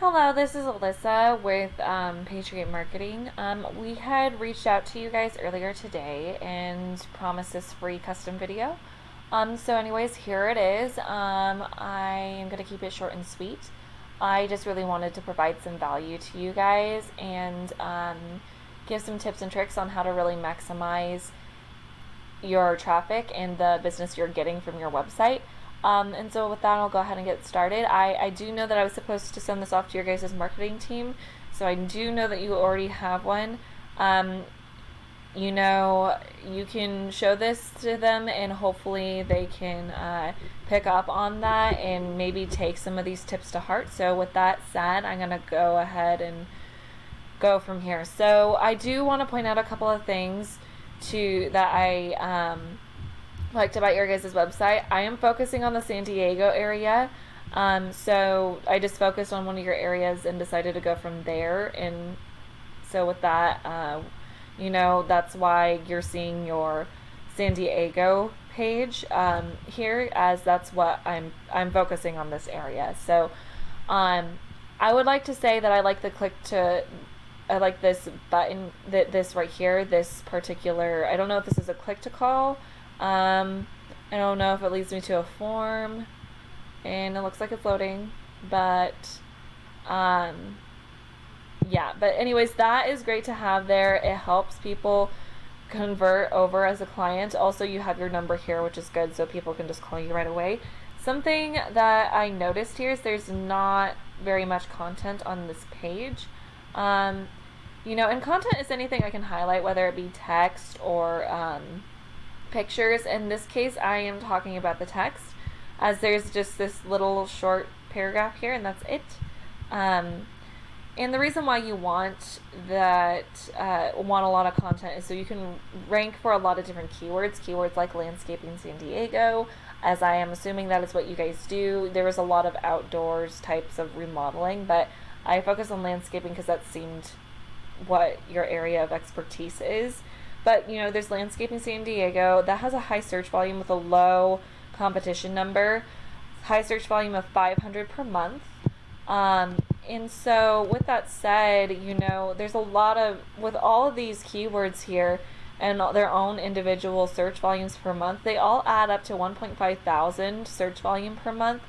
Hello, this is Alyssa with Patriot Marketing. We had reached out to you guys earlier today and promised this free custom video. Anyways, here it is. I am going to keep it short and sweet. I just really wanted to provide some value to you guys and give some tips and tricks on how to really maximize your traffic and the business you're getting from your website. With that, I'll go ahead and get started. I do know that I was supposed to send this off to your guys' marketing team, so I do know that you already have one. You can show this to them and hopefully they can pick up on that and maybe take some of these tips to heart. So with that said, I'm going to go ahead and go from here. So I do want to point out a couple of things that I liked about your guys' website. I am focusing on the San Diego area. So I just focused on one of your areas and decided to go from there. And so with that, that's why you're seeing your San Diego page here, as that's what I'm focusing on this area. So I would like to say that I like I like this button, this right here, this particular, I don't know if this is a click to call. I don't know if it leads me to a form, and it looks like it's loading, but but anyways, that is great to have there. It helps people convert over as a client. Also, you have your number here, which is good, so people can just call you right away. Something that I noticed here is there's not very much content on this page. And content is anything I can highlight, whether it be text or pictures. In this case, I am talking about the text, as there's just this little short paragraph here, and that's it. And the reason why you want a lot of content is so you can rank for a lot of different keywords like landscaping San Diego, as I am assuming that is what you guys do. There is a lot of outdoors types of remodeling, but I focus on landscaping because that seemed what your area of expertise is. But there's landscaping San Diego that has a high search volume with a low competition number, high search volume of 500 per month. And so with that said, there's a lot with all of these keywords here and their own individual search volumes per month, they all add up to 1.5 thousand search volume per month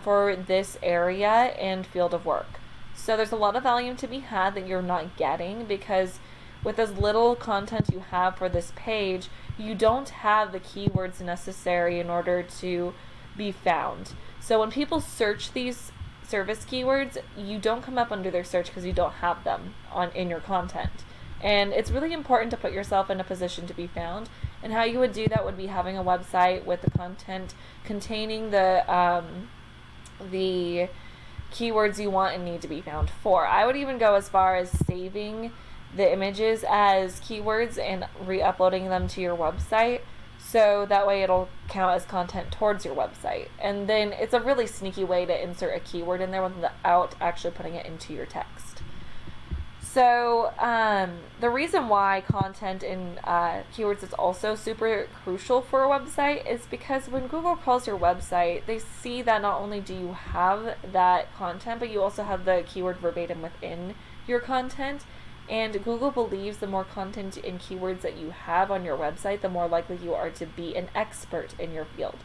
for this area and field of work. So there's a lot of volume to be had that you're not getting, because with as little content you have for this page, you don't have the keywords necessary in order to be found. So when people search these service keywords, you don't come up under their search because you don't have them in your content. And it's really important to put yourself in a position to be found. And how you would do that would be having a website with the content containing the keywords you want and need to be found for. I would even go as far as saving the images as keywords and re-uploading them to your website, so that way it'll count as content towards your website. And then it's a really sneaky way to insert a keyword in there without actually putting it into your text. So the reason why content and keywords is also super crucial for a website is because when Google crawls your website, they see that not only do you have that content, but you also have the keyword verbatim within your content. And Google believes the more content and keywords that you have on your website, the more likely you are to be an expert in your field.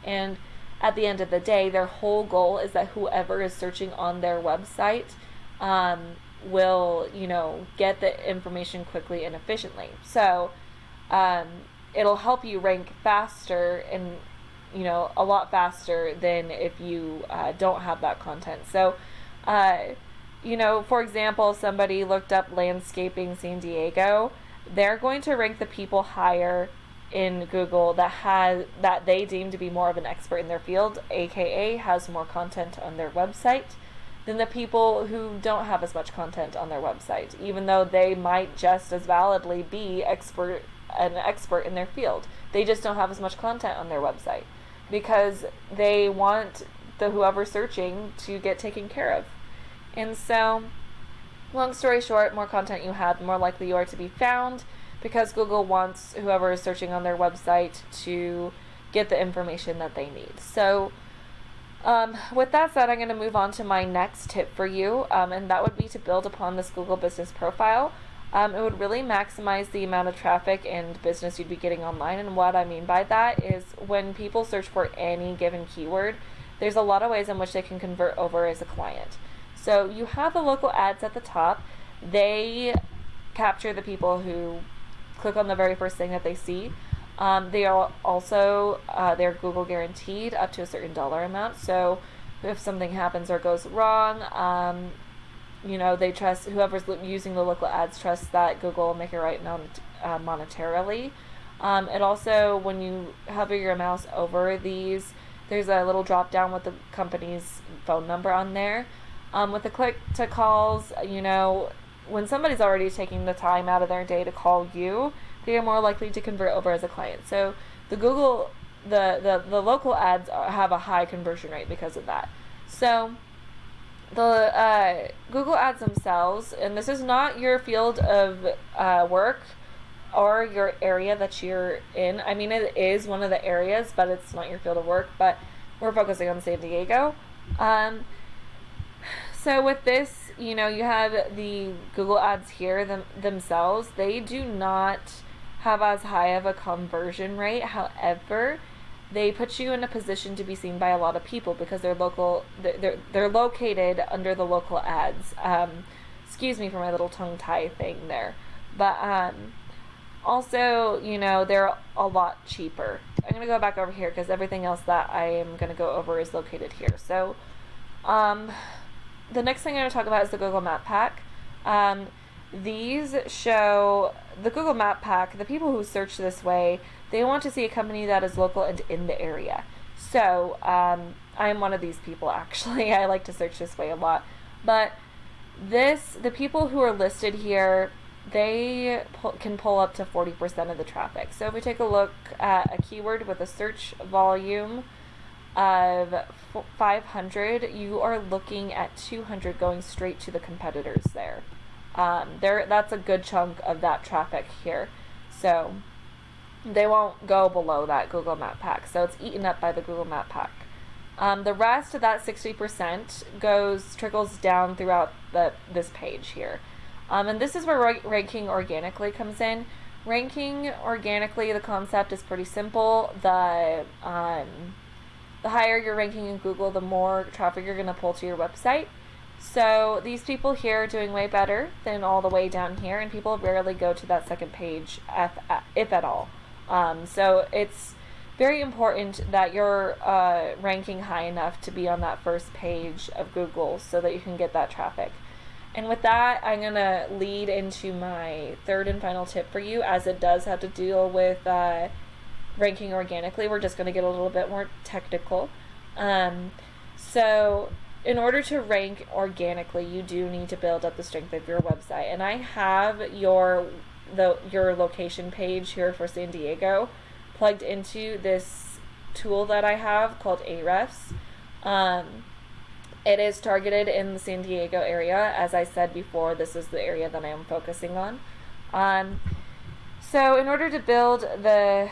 And at the end of the day, their whole goal is that whoever is searching on their website will, get the information quickly and efficiently. So it'll help you rank faster and, a lot faster than if you don't have that content. So, for example, somebody looked up landscaping San Diego, they're going to rank the people higher in Google that they deem to be more of an expert in their field, aka has more content on their website, than the people who don't have as much content on their website, even though they might just as validly be an expert in their field. They just don't have as much content on their website because they want whoever's searching to get taken care of. And so, long story short, more content you have, the more likely you are to be found, because Google wants whoever is searching on their website to get the information that they need. So With that said, I'm going to move on to my next tip for you, and that would be to build upon this Google business profile. It would really maximize the amount of traffic and business you'd be getting online. And what I mean by that is when people search for any given keyword, there's a lot of ways in which they can convert over as a client. So you have the local ads at the top. They capture the people who click on the very first thing that they see. They are also, they're Google guaranteed up to a certain dollar amount. So if something happens or goes wrong, they trust, whoever's using the local ads trusts that Google will make it right monetarily. It also, when you hover your mouse over these, there's a little drop down with the company's phone number on there. With the click to calls, when somebody's already taking the time out of their day to call you, they are more likely to convert over as a client. So the local ads have a high conversion rate because of that. So the Google ads themselves, and this is not your field of work or your area that you're in. I mean, it is one of the areas, but it's not your field of work. But we're focusing on San Diego. So with this, you have the Google ads here themselves. They do not have as high of a conversion rate. However, they put you in a position to be seen by a lot of people because they're located under the local ads. Excuse me for my little tongue tie thing there. But also, they're a lot cheaper. I'm going to go back over here because everything else that I am going to go over is located here. So the next thing I'm going to talk about is the Google Map Pack. These show the Google Map Pack. The people who search this way, they want to see a company that is local and in the area. So I'm one of these people, actually. I like to search this way a lot. But the people who are listed here, they can pull up to 40% of the traffic. So if we take a look at a keyword with a search volume of 500, you are looking at 200 going straight to the competitors there. That's a good chunk of that traffic here. So they won't go below that Google Map Pack. So it's eaten up by the Google Map Pack. The rest of that 60% trickles down throughout this page here. And this is where ranking organically comes in. Ranking organically, the concept is pretty simple. The higher you're ranking in Google, the more traffic you're going to pull to your website. So these people here are doing way better than all the way down here, and people rarely go to that second page, if at all. So it's very important that you're ranking high enough to be on that first page of Google so that you can get that traffic. And with that, I'm going to lead into my third and final tip for you, as it does have to deal with ranking organically. We're just going to get a little bit more technical. So in order to rank organically, you do need to build up the strength of your website. And I have your location page here for San Diego plugged into this tool that I have called Ahrefs. It is targeted in the San Diego area. As I said before, this is the area that I am focusing on. So in order to build the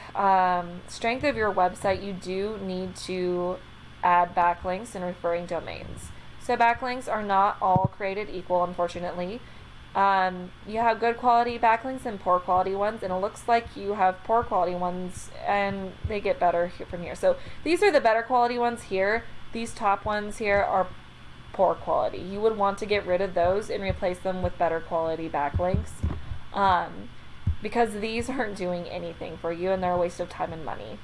strength of your website, you do need to add backlinks and referring domains. So backlinks are not all created equal, unfortunately. You have good quality backlinks and poor quality ones, and it looks like you have poor quality ones, and they get better from here. So these are the better quality ones here. These top ones here are poor quality. You would want to get rid of those and replace them with better quality backlinks, because these aren't doing anything for you and they're a waste of time and money.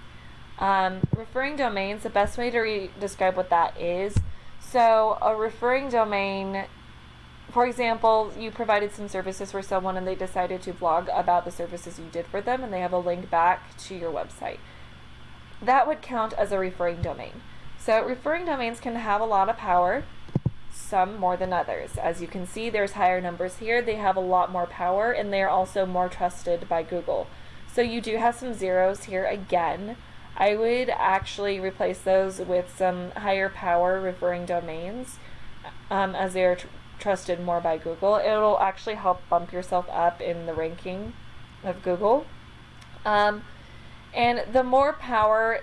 Referring domains, the best way to describe what that is. So a referring domain, for example, you provided some services for someone and they decided to blog about the services you did for them and they have a link back to your website. That would count as a referring domain. So referring domains can have a lot of power, some more than others. As you can see, there's higher numbers here. They have a lot more power and they're also more trusted by Google. So you do have some zeros here again. I would actually replace those with some higher power referring domains, as they're trusted more by Google. It'll actually help bump yourself up in the ranking of Google. And the more power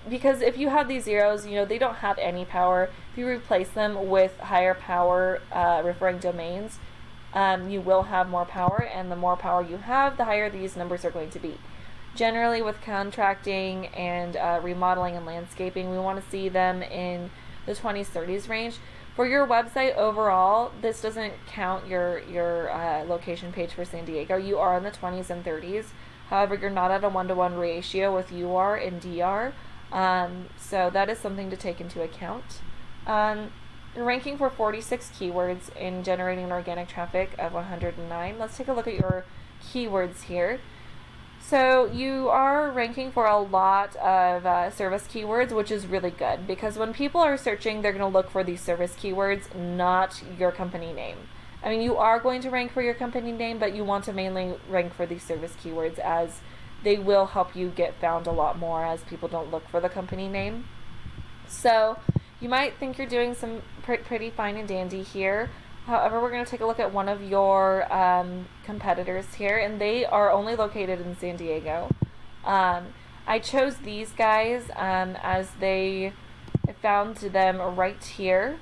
because if you have these zeros, they don't have any power. If you replace them with higher power referring domains, you will have more power, and the more power you have, the higher these numbers are going to be. Generally, with contracting and remodeling and landscaping, we want to see them in the 20s, 30s range. For your website overall, this doesn't count your location page for San Diego. You are in the 20s and 30s. However, you're not at a 1-to-1 ratio with UR and DR. So that is something to take into account. You're ranking for 46 keywords in generating organic traffic of 109. Let's take a look at your keywords here. So you are ranking for a lot of service keywords, which is really good, because when people are searching, they're going to look for these service keywords, not your company name. I mean, you are going to rank for your company name, but you want to mainly rank for these service keywords, as they will help you get found a lot more, as people don't look for the company name. So you might think you're doing some pretty fine and dandy here. However, we're going to take a look at one of your competitors here, and they are only located in San Diego. I chose these guys as I found them right here.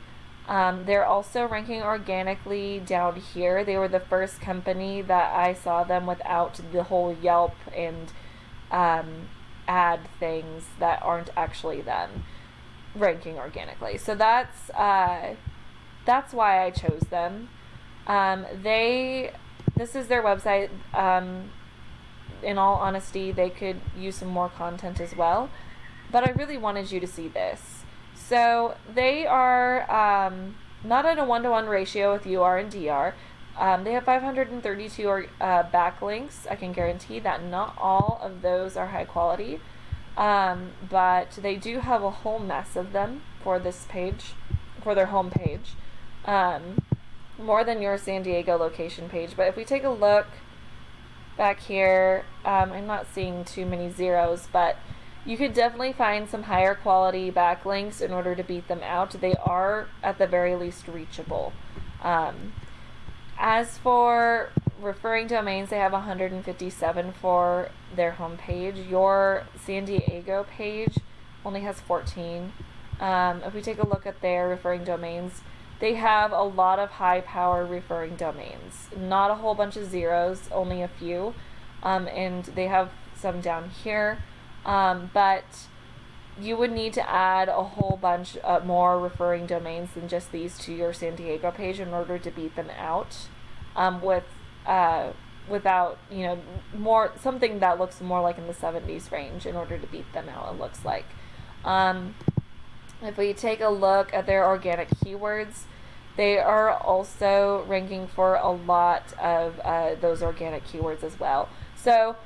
They're also ranking organically down here. They were the first company that I saw them without the whole Yelp and ad things that aren't actually them ranking organically. So that's why I chose them. This is their website. In all honesty, they could use some more content as well, but I really wanted you to see this. So they are not at a 1-to-1 ratio with UR and DR. They have 532 backlinks. I can guarantee that not all of those are high quality, but they do have a whole mess of them for this page, for their home page. More than your San Diego location page. But if we take a look back here, I'm not seeing too many zeros, but you could definitely find some higher quality backlinks in order to beat them out. They are at the very least reachable. As for referring domains, they have 157 for their homepage. Your San Diego page only has 14. If we take a look at their referring domains, they have a lot of high power referring domains. Not a whole bunch of zeros, only a few. And they have some down here. But you would need to add a whole bunch more referring domains than just these to your San Diego page in order to beat them out. Without, more something that looks more like in the 70s range in order to beat them out, it looks like. If we take a look at their organic keywords, they are also ranking for a lot of those organic keywords as well. So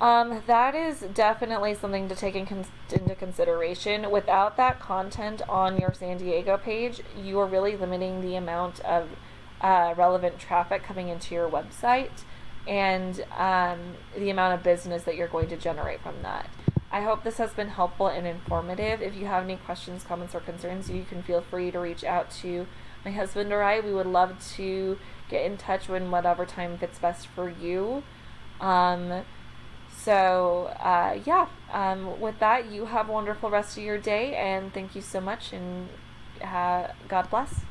that is definitely something to take into consideration. Without that content on your San Diego page, you are really limiting the amount of relevant traffic coming into your website and the amount of business that you're going to generate from that. I hope this has been helpful and informative. If you have any questions, comments, or concerns, you can feel free to reach out to my husband or I. We would love to get in touch when whatever time fits best for you. With that, you have a wonderful rest of your day, and thank you so much, and God bless.